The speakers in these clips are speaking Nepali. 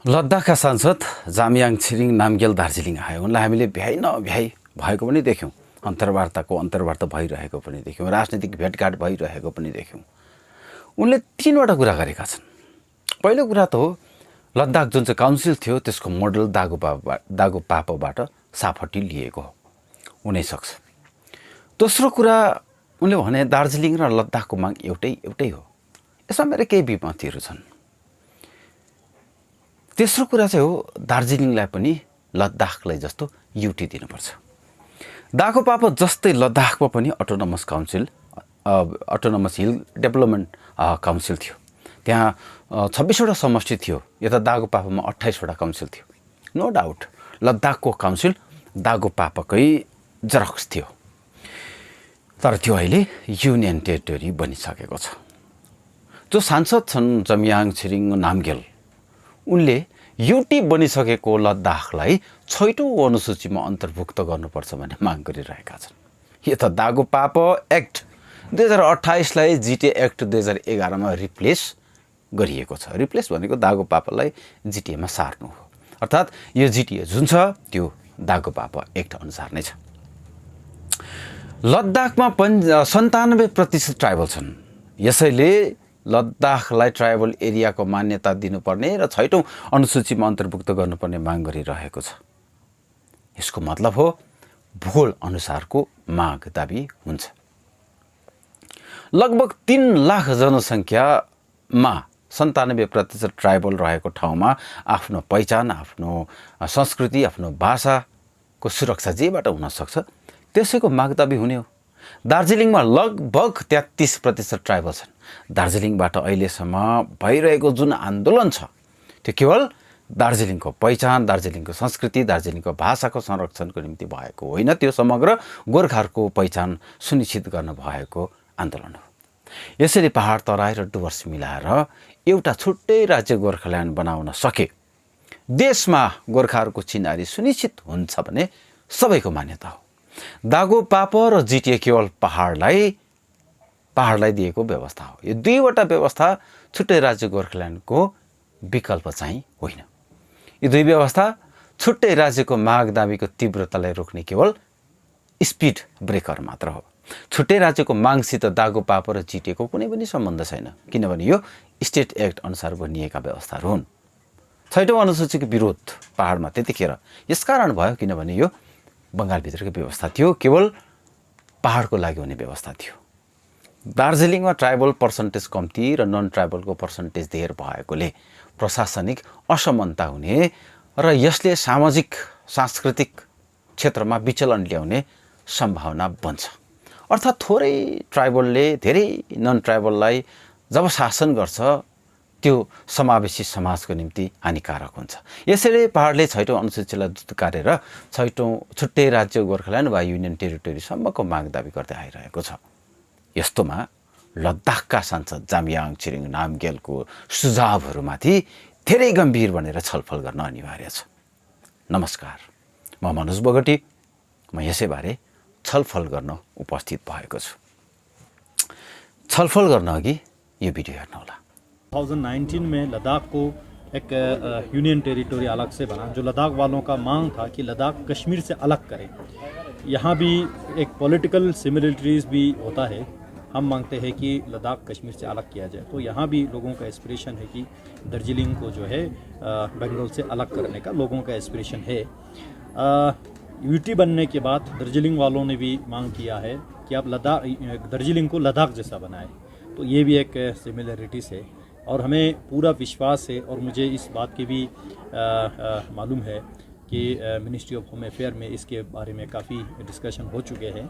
लद्दाखका सांसद जामयाङ छिरिङ नामग्याल दार्जिलिङ आए। उनलाई हामीले भ्याइ नभ्याइ भएको पनि देख्यौँ, अन्तर्वार्ता भइरहेको पनि देख्यौँ, राजनीतिक भेटघाट भइरहेको पनि देख्यौँ। उनले तीनवटा कुरा गरेका छन्। पहिलो कुरा त हो लद्दाख जुन चाहिँ काउन्सिल थियो त्यसको मोडल दागोपापोबाट साफटी लिएको हुनैसक्छ। दोस्रो कुरा उनले भने दार्जिलिङ र लद्दाखको माग एउटै हो। यसमा मेरो केही विमतिहरू छन्। तेस्रो कुरा चाहिँ हो दार्जिलिङलाई पनि लद्दाखलाई जस्तो युटी दिनुपर्छ। दागोपापो जस्तै लद्दाखमा पनि अटोनोमस हिल डेभलपमेन्ट काउन्सिल थियो। त्यहाँ 26वटा समष्टि थियो। यता दागोपापोमा 28वटा काउन्सिल थियो। नो डाउट लद्दाखको काउन्सिल दागोपापोकै जरक्स थियो। तर त्यो अहिले युनियन टेरिटोरी बनिसकेको छ। जो सांसद छन् जामयाङ छिरिङ नामग्याल, उनले युटी बनिसकेको लद्दाखलाई 6औं अनुसूचीमा अन्तर्भुक्त गर्नुपर्छ भन्ने माग गरिरहेका छन्। यो त दागोपापो एक्ट 2028लाई जिटिए एक्ट 2011मा रिप्लेस गरिएको छ। रिप्लेस भनेको दागोपापोलाई जिटिएमा सार्नु हो। अर्थात् यो जिटिए जुन छ त्यो दागोपापो एक्ट अनुसार नै छ। लद्दाखमा 97% ट्राइबल छन्। यसैले लद्दाखलाई ट्राइबल एरियाको मान्यता दिनुपर्ने र 6औं अनुसूचीमा अन्तर्भुक्त गर्नुपर्ने माग गरिरहेको छ। यसको मतलब हो भूगोल अनुसारको माग दाबी हुन्छ। लगभग 3 लाख जनसङ्ख्यामा 97% ट्राइबल रहेको ठाउँमा आफ्नो पहिचान, आफ्नो संस्कृति, आफ्नो भाषाको सुरक्षा जेबाट हुन सक्छ त्यसैको माग दाबी हुने हो। दार्जिलिङमा लगभग 33% ट्राइबल छन्। दार्जिलिङबाट अहिलेसम्म भइरहेको जुन आन्दोलन छ त्यो केवल दार्जिलिङको पहिचान, दार्जिलिङको संस्कृति, दार्जिलिङको भाषाको संरक्षणको निम्ति भएको होइन। त्यो समग्र गोर्खाहरूको पहिचान सुनिश्चित गर्न भएको आन्दोलन हो। यसरी पहाड तराई र डुवर्स मिलाएर एउटा छुट्टै राज्य गोर्खाल्यान्ड बनाउन सके देशमा गोर्खाहरूको चिनारी सुनिश्चित हुन्छ भने सबैको मान्यता हो। दागोपापो र जिटिए केवल पहाडलाई दिएको व्यवस्था हो। यो दुईवटा व्यवस्था छुट्टै राज्य गोर्खाल्यान्डको विकल्प चाहिँ होइन। यी दुई व्यवस्था छुट्टै राज्यको माग दाबीको तीव्रतालाई रोक्ने केवल स्पिड ब्रेकर मात्र हो। छुट्टै राज्यको मागसित दागोपापो र जिटिएको कुनै पनि सम्बन्ध छैन, किनभने यो स्टेट एक्ट अनुसार बनिएका व्यवस्थाहरू हुन्। 6औं अनुसूचीको विरोध पहाडमा त्यतिखेर यसकारण भयो किनभने यो बङ्गालभित्रको व्यवस्था थियो, केवल पहाडको लागि हुने व्यवस्था थियो। दार्जिलिङमा ट्राइबल पर्सेन्टेज कम्ती र नन ट्राइबलको पर्सेन्टेज धेर भएकोले प्रशासनिक असमानता हुने र यसले सामाजिक सांस्कृतिक क्षेत्रमा विचलन ल्याउने सम्भावना बन्छ। अर्थात् थोरै ट्राइबलले धेरै नन ट्राइबललाई जब शासन गर्छ त्यो समावेशी समाजको निम्ति हानिकारक हुन्छ। यसैले पहाडले 6औं अनुसूचीलाई दुत्कारेर 6औं छुट्टै राज्य गोर्खाल्यान्ड वा युनियन टेरिटोरीसम्मको माग दाबी गर्दै आइरहेको छ। यस्तोमा लद्दाखका सांसद जामयाङ छिरिङ नामग्यालको सुझावहरूमाथि धेरै गम्भीर बनेर छलफल गर्न अनिवार्य छ। नमस्कार, म मनोज बोगटी। म यसैबारे छलफल गर्न उपस्थित भएको छु। छलफल गर्न अघि यो भिडियो हेर्नुहोला। 2019 में लद्दाख को एक यूनियन टेरिटोरी अलग से बना, जो लद्दाख वालों का मांग था कि लद्दाख कश्मीर से अलग करें। यहाँ भी एक पॉलिटिकल सिमिलरिटीज़ भी होता है। हम मांगते हैं कि लद्दाख कश्मीर से अलग किया जाए। तो यहाँ भी लोगों का एस्पिरेशन है कि दार्जिलिंग को जो है बंगाल से अलग करने का लोगों का एस्पिरेशन है। यूटी बनने के बाद दार्जिलिंग वालों ने भी मांग किया है कि आप दार्जिलिंग को लद्दाख जैसा बनाएं। तो ये भी एक सिमिलरिटीज़ है और हमें पूरा विश्वास है और मुझे इस बात की भी मालूम है कि मिनिस्ट्री ऑफ होम अफेयर में इसके बारे में काफ़ी डिस्कशन हो चुके हैं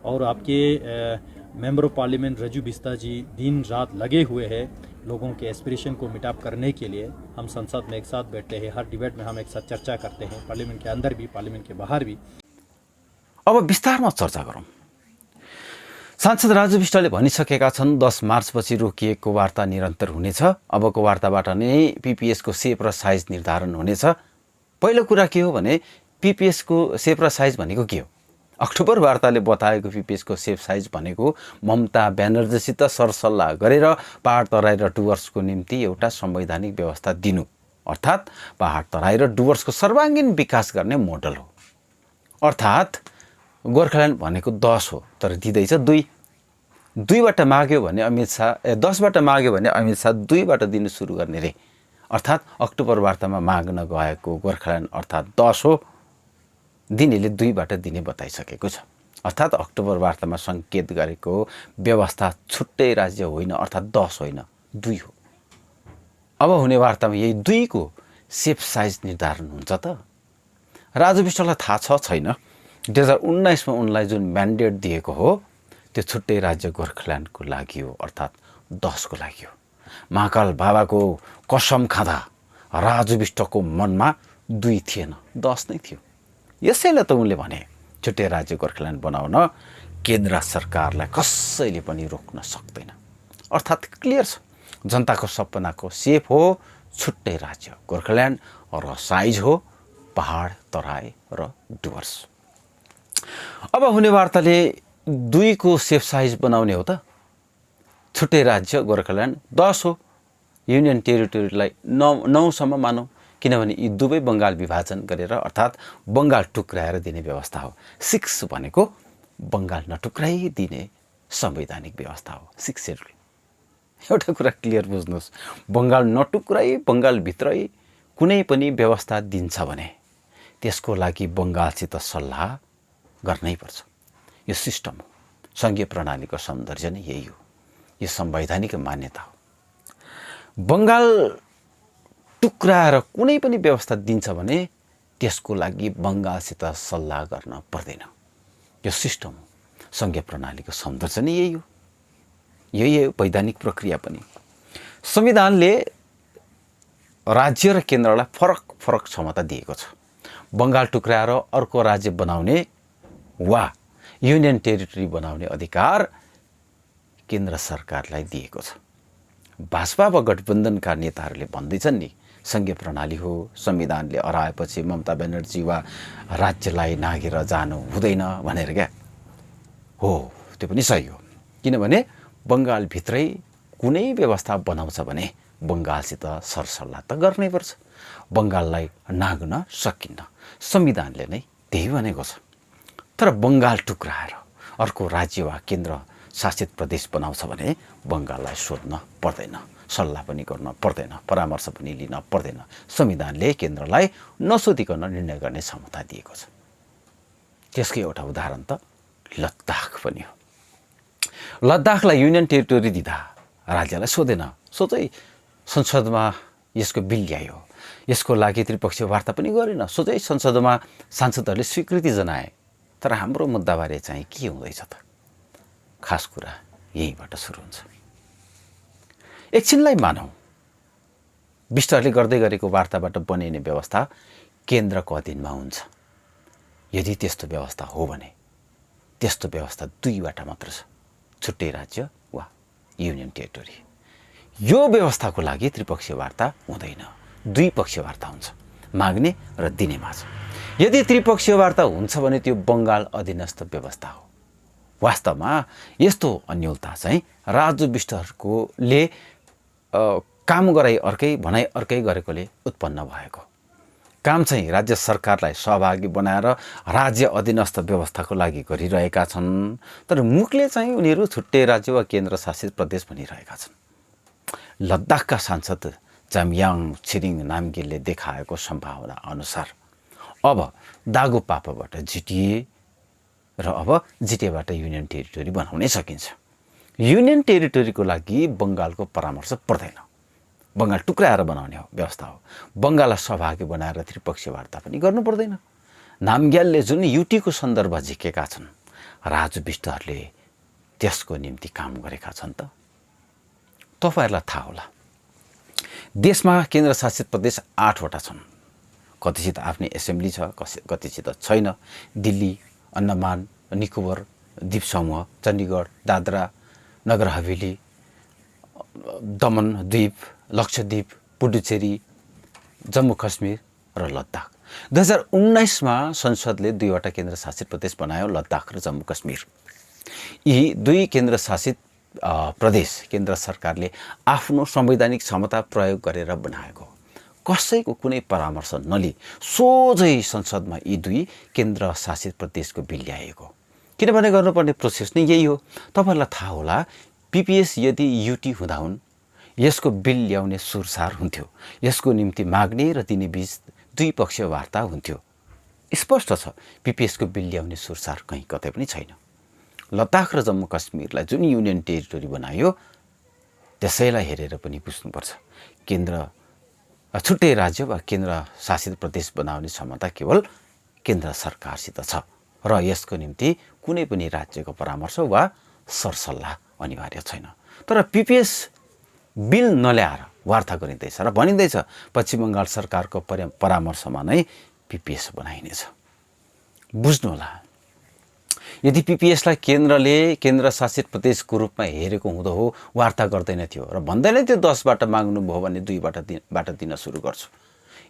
और आपके मेंबर ऑफ पार्लियामेंट रजू बिस्ता जी दिन रात लगे हुए हैं लोगों के एस्पिरेशन को मीटअप करने के लिए। हम संसद में एक साथ बैठते हैं, हर डिबेट में हम एक साथ चर्चा करते हैं, पार्लियामेंट के अंदर भी पार्लियामेंट के बाहर भी। अब विस्तारमा चर्चा गरौँ। सांसद राजु बिष्टले भनिसकेका छन् 10 मार्चपछि रोकिएको वार्ता निरन्तर हुनेछ। अबको वार्ताबाट नै पीपीएसको सेप र साइज निर्धारण हुनेछ। पहिलो कुरा के हो भने पीपीएसको सेप र साइज भनेको के हो? अक्टोबर वार्ताले बताएको पीपीएसको सेप साइज भनेको ममता ब्यानर्जीसित सरसल्लाह गरेर पहाड तराई र डुवर्सको निम्ति एउटा संवैधानिक व्यवस्था दिनु अर्थात् पहाड तराई र डुवर्सको सर्वाङ्गीन विकास गर्ने मोडल हो। अर्थात् गोर्खाल्यान्ड भनेको 10 हो तर दिँदैछ 2। 2बाट माग्यो भने अमित शाह 10बाट माग्यो भने अमित शाह 2बाट दिनु सुरु गर्ने रे। अर्थात् अक्टोबर वार्तामा माग्न गएको गोर्खाल्यान्ड अर्थात् 10 हो, दिनेले 2बाट दिने बताइसकेको छ। अर्थात् अक्टोबर वार्तामा सङ्केत गरेको व्यवस्था छुट्टै राज्य होइन, अर्थात् 10 होइन 2 हो। अब हुने वार्तामा यही 2 को सेफ साइज निर्धारण हुन्छ त। राजु विष्टलाई थाहा छ छैन 2019 मा उनलाई जुन म्यान्डेट दिएको हो त्यो छुट्टै राज्य गोर्खाल्यान्डको लागि हो, अर्थात् 10 को लागि हो। महाकाल बाबाको कसम खाँदा राजु विष्टको मनमा 2 थिएन, 10 नै थियो। यसैले त उनले भने छुट्टै राज्य गोर्खाल्यान्ड बनाउन केन्द्र सरकारलाई कसैले पनि रोक्न सक्दैन। अर्थात् क्लियर छ, जनताको सपनाको सेप हो छुट्टै राज्य गोर्खाल्यान्ड र साइज हो पहाड तराई र डुवर्स। अब हुने वार्ताले 2 को सेफ साइज बनाउने हो त। छुट्टै राज्य गोर्खाल्यान्ड 10 हो, युनियन टेरिटोरीलाई 9 सम्म मानौँ, किनभने यी दुवै बङ्गाल विभाजन गरेर अर्थात् बङ्गाल टुक्राएर दिने व्यवस्था हो। 6 भनेको बङ्गाल नटुक्राइ दिने संवैधानिक व्यवस्था हो 6 शेड्युल। एउटा कुरा क्लियर बुझ्नुहोस्, बङ्गाल नटुक्राइ बङ्गालभित्रै कुनै पनि व्यवस्था दिन्छ भने त्यसको लागि बङ्गालसित सल्लाह गर्नै पर्छ। यो सिस्टम हो, सङ्घीय प्रणालीको सौन्दर्य नै यही हो, यो संवैधानिक मान्यता हो। बङ्गाल टुक्राएर कुनै पनि व्यवस्था दिन्छ भने त्यसको लागि बङ्गालसित सल्लाह गर्न पर्दैन। यो सिस्टम हो, सङ्घीय प्रणालीको सौन्दर्य नै यही हो, यही हो वैधानिक प्रक्रिया पनि। संविधानले राज्य र केन्द्रलाई फरक फरक क्षमता दिएको छ। बङ्गाल टुक्राएर अर्को राज्य बनाउने वा युनियन टेरिटोरी बनाउने अधिकार केन्द्र सरकारलाई दिएको छ। भाजपा वा गठबन्धनका नेताहरूले भन्दैछन् नि सङ्घीय प्रणाली हो, संविधानले हराएपछि ममता ब्यानर्जी वा राज्यलाई नागेर जानु हुँदैन भनेर क्या हो। त्यो पनि सही हो, किनभने बङ्गालभित्रै कुनै व्यवस्था बनाउँछ भने बङ्गालसित सरसल्लाह त गर्नैपर्छ। बङ्गाललाई नाग्न सकिन्न, संविधानले नै त्यही भनेको छ। तर बङ्गाल टुक्राएर अर्को राज्य वा केन्द्र शासित प्रदेश बनाउँछ भने बङ्गाललाई सोध्न पर्दैन, सल्लाह पनि गर्न पर्दैन, परामर्श पनि लिन पर्दैन। संविधानले केन्द्रलाई नसोधिकन निर्णय गर्ने क्षमता दिएको छ। त्यसकै एउटा उदाहरण त लद्दाख पनि हो। लद्दाखलाई युनियन टेरिटोरी दिँदा राज्यलाई सोधेन, सोझै संसदमा यसको बिल ल्यायो, यसको लागि त्रिपक्षीय वार्ता पनि गरेन, सोझै संसदमा सांसदहरूले स्वीकृति जनाए। तर हाम्रो मुद्दाबारे चाहिँ के हुँदैछ त? खास कुरा यहीँबाट सुरु हुन्छ। एकछिनलाई मानौँ विष्टहरूले गर्दै गरेको वार्ताबाट बनिने व्यवस्था केन्द्रको अधीनमा हुन्छ। यदि त्यस्तो व्यवस्था हो भने त्यस्तो व्यवस्था 2बाट मात्र छ, छुट्टै राज्य वा युनियन टेरिटोरी। यो व्यवस्थाको लागि त्रिपक्षीय वार्ता हुँदैन, द्विपक्षीय वार्ता हुन्छ, माग्ने र दिने माझ। यदि त्रिपक्षीय वार्ता हुन्छ भने त्यो बङ्गाल अधीनस्थ व्यवस्था हो। वास्तवमा यस्तो अन्योलता चाहिँ राजु विष्टहरूले काम गराइ अर्कै भनाइ अर्कै गरेकोले उत्पन्न भएको। काम चाहिँ राज्य सरकारलाई सहभागी बनाएर राज्य अधीनस्थ व्यवस्थाको लागि गरिरहेका छन्, तर मुखले चाहिँ उनीहरू छुट्टै राज्य वा केन्द्र शासित प्रदेश भनिरहेका छन्। लद्दाखका सांसद जामयाङ छिरिङ नामगेलले देखाएको सम्भावना अनुसार अब दागुपापाबाट जिटिए र अब जिटिएबाट युनियन टेरिटोरी बनाउनै सकिन्छ। युनियन टेरिटोरीको लागि बङ्गालको परामर्श पर्दैन, बङ्गाल टुक्राएर बनाउने हो व्यवस्था हो। बङ्गाललाई सहभागी बनाएर त्रिपक्षीय वार्ता पनि गर्नु पर्दैन। नामग्यालले जुन युटीको सन्दर्भ झिकेका छन्, राजु विष्टहरूले त्यसको निम्ति काम गरेका छन् त। तपाईँहरूलाई थाहा होला देशमा केन्द्रशासित प्रदेश 8वटा छन्। कतिसित आफ्नै एसेम्ब्ली छ, कतिसित छैन। दिल्ली, अन्डमान निकोबर द्वीप समूह, चण्डीगढ, दादरा नगर हवेली, दमन द्वीप, लक्षद्वीप, पुडुचेरी, जम्मू कश्मीर र लद्दाख। 2019 मा संसदले 2वटा केन्द्रशासित प्रदेश बनायो, लद्दाख र जम्मू कश्मीर। यी 2 केन्द्रशासित प्रदेश केन्द्र सरकारले आफ्नो संवैधानिक क्षमता प्रयोग गरेर बनाएको। कसैको कुनै परामर्श नलिई सोझै संसदमा यी दुई केन्द्र शासित प्रदेशको बिल ल्याएको। किनभने गर्नुपर्ने प्रोसेस नै यही हो। तपाईँहरूलाई थाहा होला, पिपिएस यदि युटी हुँदा हुन् यसको बिल ल्याउने सुरसार हुन्थ्यो, यसको निम्ति माग्ने र दिने बीच द्विपक्षीय वार्ता हुन्थ्यो। स्पष्ट छ पिपिएसको बिल ल्याउने सुरसार कहीँ कतै पनि छैन। लद्दाख र जम्मू कश्मीरलाई जुन युनियन टेरिटोरी बनायो त्यसैलाई हेरेर पनि बुझ्नुपर्छ केन्द्र छुट्टै राज्य वा केन्द्र शासित प्रदेश बनाउने क्षमता केवल केन्द्र सरकारसित छ र यसको निम्ति कुनै पनि राज्यको परामर्श वा सरसल्लाह अनिवार्य छैन। तर पिपिएस बिल नल्याएर वार्ता गरिँदैछ र भनिँदैछ पश्चिम बङ्गाल सरकारको परामर्शमा नै पिपिएस बनाइनेछ। बुझ्नुहोला, यदि पिपिएसलाई केन्द्र शासित प्रदेशको रूपमा हेरेको हुँदो हो वार्ता गर्दैन थियो र भन्दैन थियो 10बाट माग्नुभयो भने 2बाट दिन सुरु गर्छु,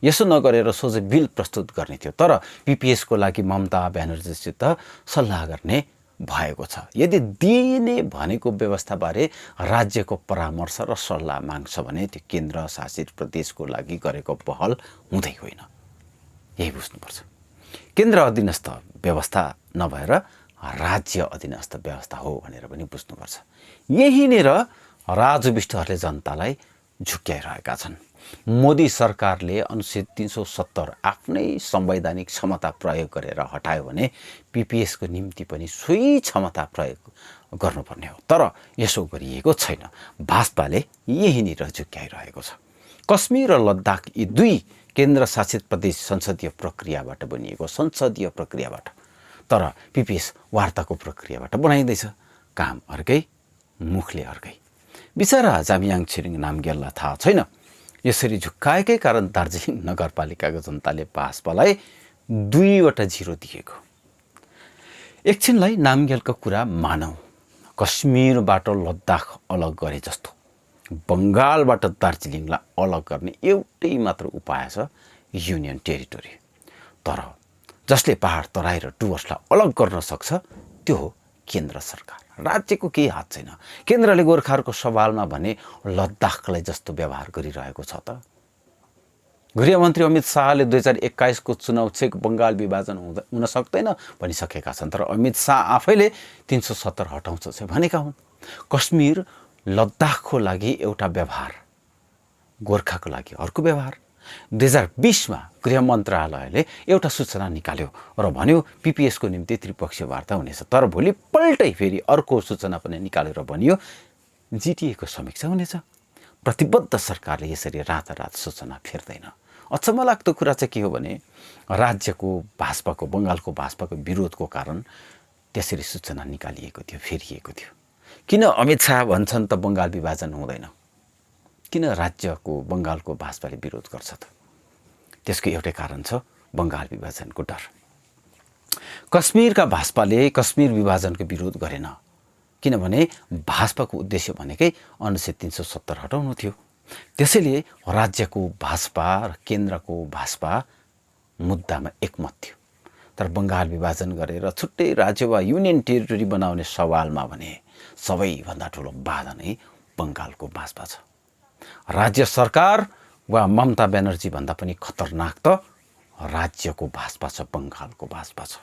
यसो नगरेर सोझै बिल प्रस्तुत गर्ने थियो। तर पिपिएसको लागि ममता ब्यानर्जीसित सल्लाह गर्ने भएको छ। यदि दिने भनेको व्यवस्थाबारे राज्यको परामर्श र सल्लाह माग्छ भने त्यो केन्द्र शासित प्रदेशको लागि गरेको पहल हुँदै होइन। यही बुझ्नुपर्छ। केन्द्र अधीनस्थ व्यवस्था नभएर राज्य अधीनस्थ व्यवस्था हो भनेर पनि बुझ्नुपर्छ। यहीँनिर राजु विष्टहरूले जनतालाई झुक्क्याइरहेका छन्। मोदी सरकारले अनुच्छेद 370 आफ्नै संवैधानिक क्षमता प्रयोग गरेर हटायो भने पिपिएसको निम्ति पनि सोही क्षमता प्रयोग गर्नुपर्ने हो। तर यसो गरिएको छैन। भाजपाले यहीँनिर झुक्क्याइरहेको छ। कश्मीर र लद्दाख यी दुई केन्द्र शासित प्रदेश संसदीय प्रक्रियाबाट बनिएको संसदीय प्रक्रियाबाट, तर पिपिएस वार्ताको प्रक्रियाबाट बनाइँदैछ। काम अर्कै, मुखले अर्कै। बिचरा जामयाङ छिरिङ नामग्याललाई थाहा छैन यसरी झुक्काएकै कारण दार्जिलिङ नगरपालिकाको जनताले भाजपालाई 2-0 दिएको। एकछिनलाई नामग्यालको कुरा मानौँ, कश्मीरबाट लद्दाख अलग गरे जस्तो बङ्गालबाट दार्जिलिङलाई अलग गर्ने एउटै मात्र उपाय छ, युनियन टेरिटोरी। तर जसले पहाड तराई र डुवर्सलाई अलग गर्न सक्छ त्यो हो केन्द्र सरकार। राज्यको केही हात छैन। केन्द्रले गोर्खाहरूको सवालमा भने लद्दाखलाई जस्तो व्यवहार गरिरहेको छ त। गृहमन्त्री अमित शाहले 2021 को चुनाव छेक बङ्गाल विभाजन हुन सक्दैन भनिसकेका छन्। तर अमित शाह आफैले 370 हटाउँछ चाहिँ भनेका हुन्। कश्मीर लद्दाखको लागि एउटा व्यवहार, गोर्खाको लागि अर्को व्यवहार। 2020 मा गृह मन्त्रालयले एउटा सूचना निकाल्यो र भन्यो पिपिएसको निम्ति त्रिपक्षीय वार्ता हुनेछ। तर भोलि पल्टै फेरि अर्को सूचना पनि निकालेर भनियो जिटिएको समीक्षा हुनेछ। प्रतिबद्ध सरकारले यसरी रातारात सूचना फेर्दैन। अचम्म लाग्दो कुरा चाहिँ के हो भने राज्यको भाजपाको, बङ्गालको भाजपाको विरोधको कारण त्यसरी सूचना निकालिएको थियो, फेरिएको थियो। किन अमित शाह भन्छन् त बङ्गाल विभाजन हुँदैन? किन राज्यको बङ्गालको भाजपाले विरोध गर्छ त? त्यसको एउटै कारण छ, बङ्गाल विभाजनको डर। कश्मीरका भाजपाले कश्मीर विभाजनको विरोध गरेन, किनभने भाजपाको उद्देश्य भनेकै अनुच्छेद 370 हटाउनु थियो। त्यसैले राज्यको भाजपा र केन्द्रको भाजपा मुद्दामा एकमत थियो। तर बङ्गाल विभाजन गरेर छुट्टै राज्य वा युनियन टेरिटोरी बनाउने सवालमा भने सबैभन्दा ठुलो बाधा नै बङ्गालको भाजपा छ। राज्य सरकार वा ममता ब्यानर्जी भन्दा पनि खतरनाक त राज्यको भाजपा छ, बङ्गालको भाजपा छ,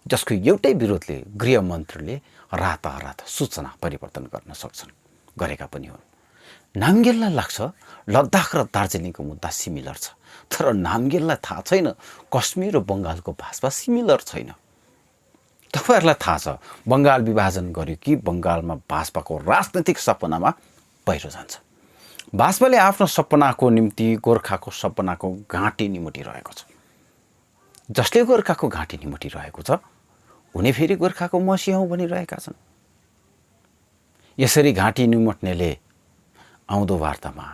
जसको एउटै विरोधले गृहमन्त्रीले रातारात सूचना परिवर्तन गर्न सक्छन्, गरेका पनि हुन्। नामग्याललाई लाग्छ लद्दाख र दार्जिलिङको मुद्दा सिमिलर छ, तर नामग्याललाई थाहा छैन कश्मीर र बङ्गालको भाजपा सिमिलर छैन। तपाईँहरूलाई थाहा छ बङ्गाल विभाजन गर्यो कि बङ्गालमा भाजपाको राजनैतिक सपनामा पहिरो जान्छ। भाजपाले आफ्नो सपनाको निम्ति गोर्खाको सपनाको घाँटी निमुटिरहेको छ। जसले गोर्खाको घाँटी निमुटिरहेको छ उनी फेरि गोर्खाको मसी हौँ भनिरहेका छन्। यसरी घाँटी निमुट्नेले आउँदो वार्तामा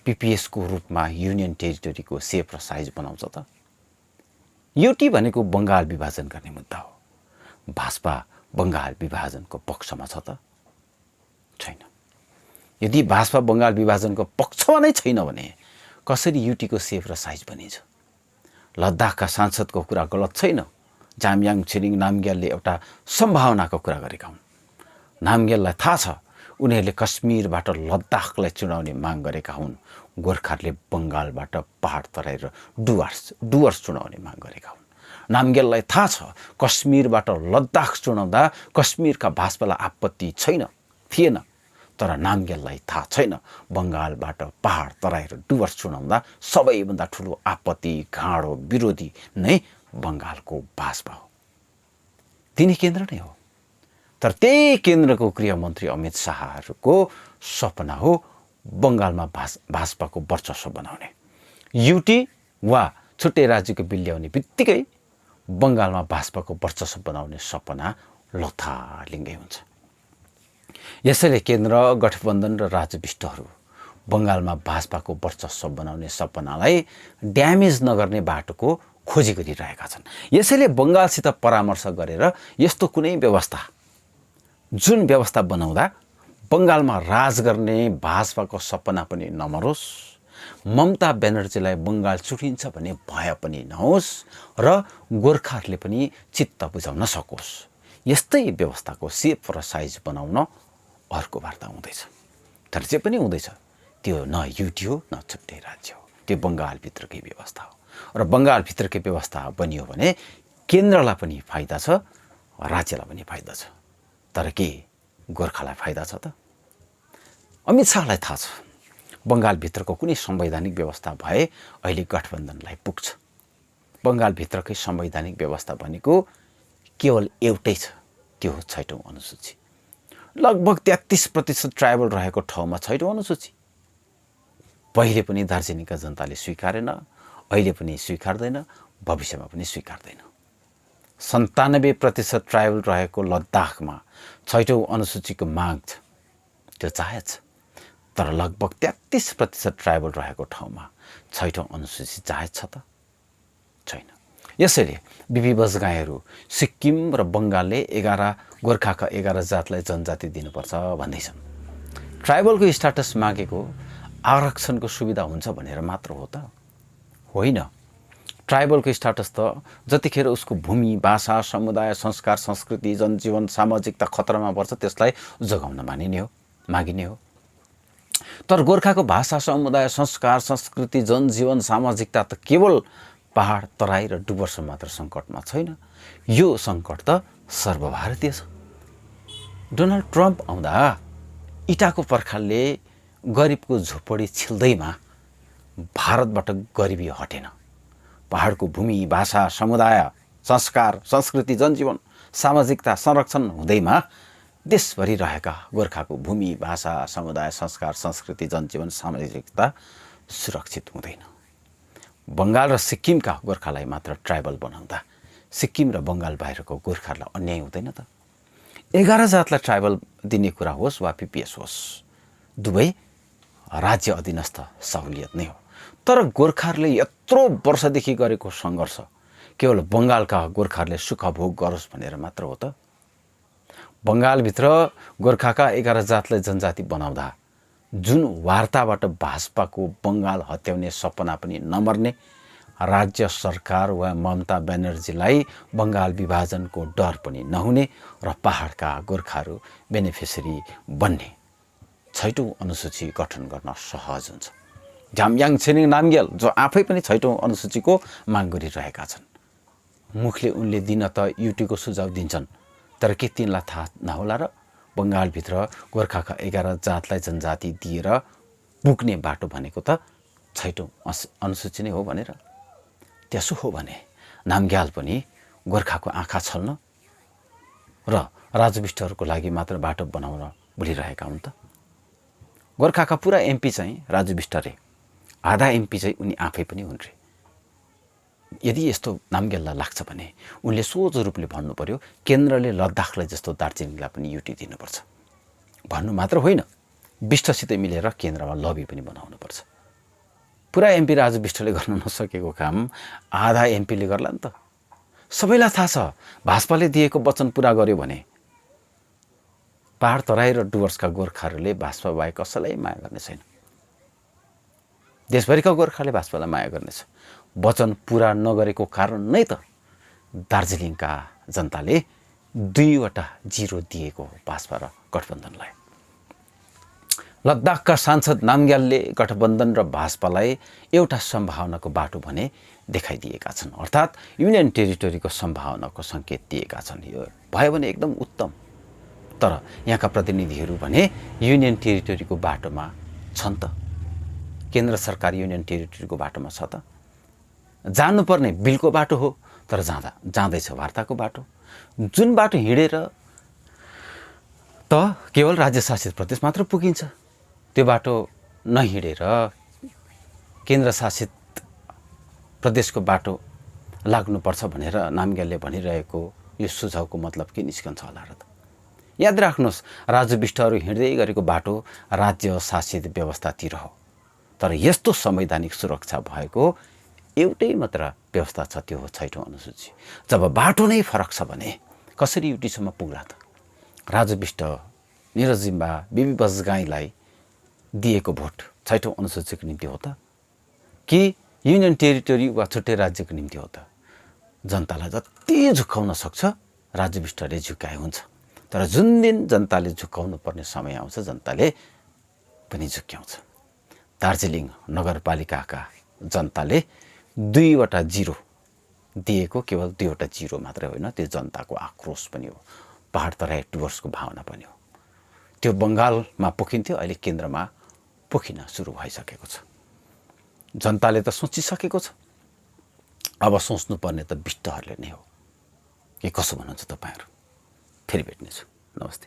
पिपिएसको रूपमा युनियन टेरिटोरीको सेप र साइज बनाउँछ त? युटी भनेको बङ्गाल विभाजन गर्ने मुद्दा हो। भाजपा बङ्गाल विभाजनको पक्षमा छ त? छैन। यदि भाजपा बङ्गाल विभाजनको पक्षमा नै छैन भने कसरी युटीको सेप र साइज बनिन्छ? लद्दाखका सांसदको कुरा गलत छैन। जामयाङ छिरिङ नामग्यालले एउटा सम्भावनाको कुरा गरेका हुन्। नामग्याललाई थाहा छ उनीहरूले कश्मीरबाट लद्दाखलाई चुडाउने माग गरेका हुन्। गोर्खाहरूले बङ्गालबाट पहाड तराई र डुवर्स चुनाउने माग गरेका हुन्। नामग्याललाई थाहा छ कश्मीरबाट लद्दाख चुनाउँदा कश्मीरका भाषालाई आपत्ति थिएन, तर नामग्याललाई थाहा छैन बङ्गालबाट पहाड तराई र डुवर्स चुनाउँदा सबैभन्दा ठुलो आपत्ति घाँडो विरोधी नै बङ्गालको भाषा हो। तिनी केन्द्र नै हो। तर त्यही केन्द्रको गृहमन्त्री अमित शाहहरूको सपना हो बङ्गालमा भाजपाको वर्चस्व बनाउने। युटी वा छुट्टै राज्यको बिल ल्याउने बित्तिकै बङ्गालमा भाजपाको वर्चस्व बनाउने सपना लथालिङ्गै हुन्छ। यसैले केन्द्र गठबन्धन र राजविष्टहरू बङ्गालमा भाजपाको वर्चस्व बनाउने सपनालाई ड्यामेज नगर्ने बाटोको खोजी गरिरहेका छन्। यसैले बङ्गालसित परामर्श गरेर यस्तो कुनै व्यवस्था बनाउँदा बङ्गालमा राज गर्ने भाजपाको सपना पनि नमरोस्, ममता ब्यानर्जीलाई बङ्गाल चुटिन्छ भन्ने भय पनि नहोस् र गोर्खाहरूले पनि चित्त बुझाउन सकोस्। यस्तै व्यवस्थाको सेप र साइज बनाउन अर्को वार्ता हुँदैछ। तर जे पनि हुँदैछ त्यो न युटी हो न छुट्टै राज्य हो, त्यो बङ्गालभित्रकै व्यवस्था हो। र बङ्गालभित्रकै व्यवस्था बनियो भने केन्द्रलाई पनि फाइदा छ, राज्यलाई पनि फाइदा छ। तर के गोर्खालाई फाइदा छ त? अमित शाहलाई थाहा छ बङ्गालभित्रको कुनै संवैधानिक व्यवस्था भए अहिले गठबन्धनलाई पुग्छ। बङ्गालभित्रकै संवैधानिक व्यवस्था भनेको केवल एउटै छ, त्यो हो 6औं अनुसूची। लगभग 33% ट्राइबल रहेको ठाउँमा 6औं अनुसूची। पहिले पनि दार्जिलिङका जनताले स्वीकारेन, अहिले पनि स्वीकार्दैन, भविष्यमा पनि स्वीकार्दैन। 97% ट्राइबल रहेको लद्दाखमा 6औं अनुसूचीको माग छ, त्यो जायज छ। तर लगभग 33% ट्राइबल रहेको ठाउँमा 6औं अनुसूची जायज छ त? छैन। यसैले बिपी बजगाईहरू सिक्किम र बङ्गालले गोर्खाका 11 जातलाई जनजाति दिनुपर्छ भन्दैछन्। ट्राइबलको स्ट्याटस मागेको आरक्षणको सुविधा हुन्छ भनेर मात्र हो त? होइन। ट्राइबलको स्ट्याटस त जतिखेर उसको भूमि, भाषा, समुदाय, संस्कार, संस्कृति, जनजीवन, सामाजिकता खतरामा पर्छ त्यसलाई जोगाउन मागिने हो। तर गोर्खाको भाषा, समुदाय, संस्कार, संस्कृति, जनजीवन, सामाजिकता त केवल पहाड तराई र डुवर्स मात्र सङ्कटमा छैन, यो सङ्कट त सर्वभारतीय छ। डोनाल्ड ट्रम्प आउँदा इँटाको पर्खालले गरिबको झोपडी छिल्दैमा भारतबाट गरिबी हटेन। पहाडको भूमि, भाषा, समुदाय, संस्कार, संस्कृति, जनजीवन, सामाजिकता संरक्षण हुँदैमा देशभरि रहेका गोर्खाको भूमि, भाषा, समुदाय, संस्कार, संस्कृति, जनजीवन, सामाजिकता सुरक्षित हुँदैन। बङ्गाल र सिक्किमका गोर्खालाई मात्र ट्राइबल बनाउँदा सिक्किम र बङ्गाल बाहिरको गोर्खाहरूलाई अन्याय हुँदैन त? 11 जातलाई ट्राइबल दिने कुरा होस् वा पिपिएस होस्, दुवै राज्य अधीनस्थ सहुलियत नै हो। तर गोर्खाहरूले यत्रो वर्षदेखि गरेको सङ्घर्ष केवल बङ्गालका गोर्खाहरूले सुख भोग गरोस् भनेर मात्र हो त? बङ्गालभित्र गोर्खाका 11 जातलाई जनजाति बनाउँदा जुन वार्ताबाट भाजपाको बङ्गाल हत्याउने सपना पनि नमर्ने, राज्य सरकार वा ममता ब्यानर्जीलाई बङ्गाल विभाजनको डर पनि नहुने र पहाडका गोर्खाहरू बेनिफिसियरी बन्ने 6औं अनुसूची गठन गर्न सहज हुन्छ। झाम्याङ छिरिङ नामग्याल जो आफै पनि 6औं अनुसूचीको माग गरिरहेका छन्, मुखले उनले दिन त युटीको सुझाव दिन्छन्, तर के तिनलाई थाहा नहोला र बङ्गालभित्र गोर्खाका 11 जातलाई जनजाति दिएर पुग्ने बाटो भनेको त 6औं अनुसूची नै हो भनेर? त्यसो हो भने नामग्याल पनि गोर्खाको आँखा छल्न र राजविष्टहरूको लागि मात्र बाटो बनाउन बोलिरहेका हुन् त? गोर्खाका पुरा एमपी चाहिँ राजविष्ट रे, आधा एमपी चाहिँ उनी आफै पनि हुन् रे। यदि यस्तो नामग्याललाई लाग्छ भने उनले सोझो रूपले भन्नु पर्यो केन्द्रले लद्दाखलाई जस्तो दार्जिलिङलाई पनि युटी दिनुपर्छ भन्नु मात्र होइन, विष्टसित मिलेर केन्द्रमा लबी पनि बनाउनुपर्छ। पुरा एमपी राजविष्टले गर्न नसकेको काम आधा एमपीले गर्ला नि त? सबैलाई थाहा छ भाजपाले दिएको वचन पुरा गर्यो भने पहाड तराई र डुवर्सका गोर्खाहरूले भाजपा बाहेक कसैलाई माया गर्ने छैन। देशभरिका गोर्खाले भाजपालाई माया गर्नेछ। वचन पुरा नगरेको कारण नै त दार्जिलिङका जनताले 2 वटा 0 दिएको हो भाजपा र गठबन्धनलाई। लद्दाखका सांसद नामग्यालले गठबन्धन र भाजपालाई एउटा सम्भावनाको बाटो भने देखाइदिएका छन्, अर्थात् युनियन टेरिटोरीको सम्भावनाको सङ्केत दिएका छन्। यो भयो भने एकदम उत्तम। तर यहाँका प्रतिनिधिहरू भने युनियन टेरिटोरीको बाटोमा छन् त? केन्द्र सरकार युनियन टेरिटोरीको बाटोमा छ त? जानुपर्ने बिलको बाटो हो, तर जाँदैछ वार्ताको बाटो। जुन बाटो हिँडेर त केवल राज्य शासित प्रदेश मात्र पुगिन्छ, त्यो बाटो नहिँडेर केन्द्र शासित प्रदेशको बाटो लाग्नुपर्छ भनेर नामग्यालले भनिरहेको यो सुझावको मतलब के निस्कन्छ होला र त? याद राख्नुहोस्, राजु विष्टहरू हिँड्दै गरेको बाटो राज्य शासित व्यवस्थातिर हो, तर यस्तो संवैधानिक सुरक्षा भएको एउटै मात्र व्यवस्था छ, त्यो हो 6औं अनुसूची। जब बाटो नै फरक छ भने कसरी युटीसम्म पुग्ला त? राजु विष्ट, निरज जिम्बा, बिबी बजगाईलाई दिएको भोट 6औं अनुसूचीको निम्ति हो त कि युनियन टेरिटोरी वा छुट्टै राज्यको निम्ति हो त? जनतालाई जति झुकाउन सक्छ राजु विष्टले झुकाए हुन्छ, तर जुन दिन जनताले झुकाउनु पर्ने समय आउँछ जनताले पनि झुक्याउँछ। दार्जिलिङ नगरपालिकाका जनताले 2वटा जिरो दिएको, केवल 2वटा जिरो मात्रै होइन, त्यो जनताको आक्रोश पनि हो, पहाड तराई डुवर्सको भावना पनि हो। त्यो बङ्गालमा पोखिन्थ्यो, अहिले केन्द्रमा पोखिन सुरु भइसकेको छ। जनताले त सोचिसकेको छ, अब सोच्नुपर्ने त विष्टहरूले नै हो। के कसो भन्नुहुन्छ तपाईँहरू? फेरि भेट्नेछु। नमस्ते।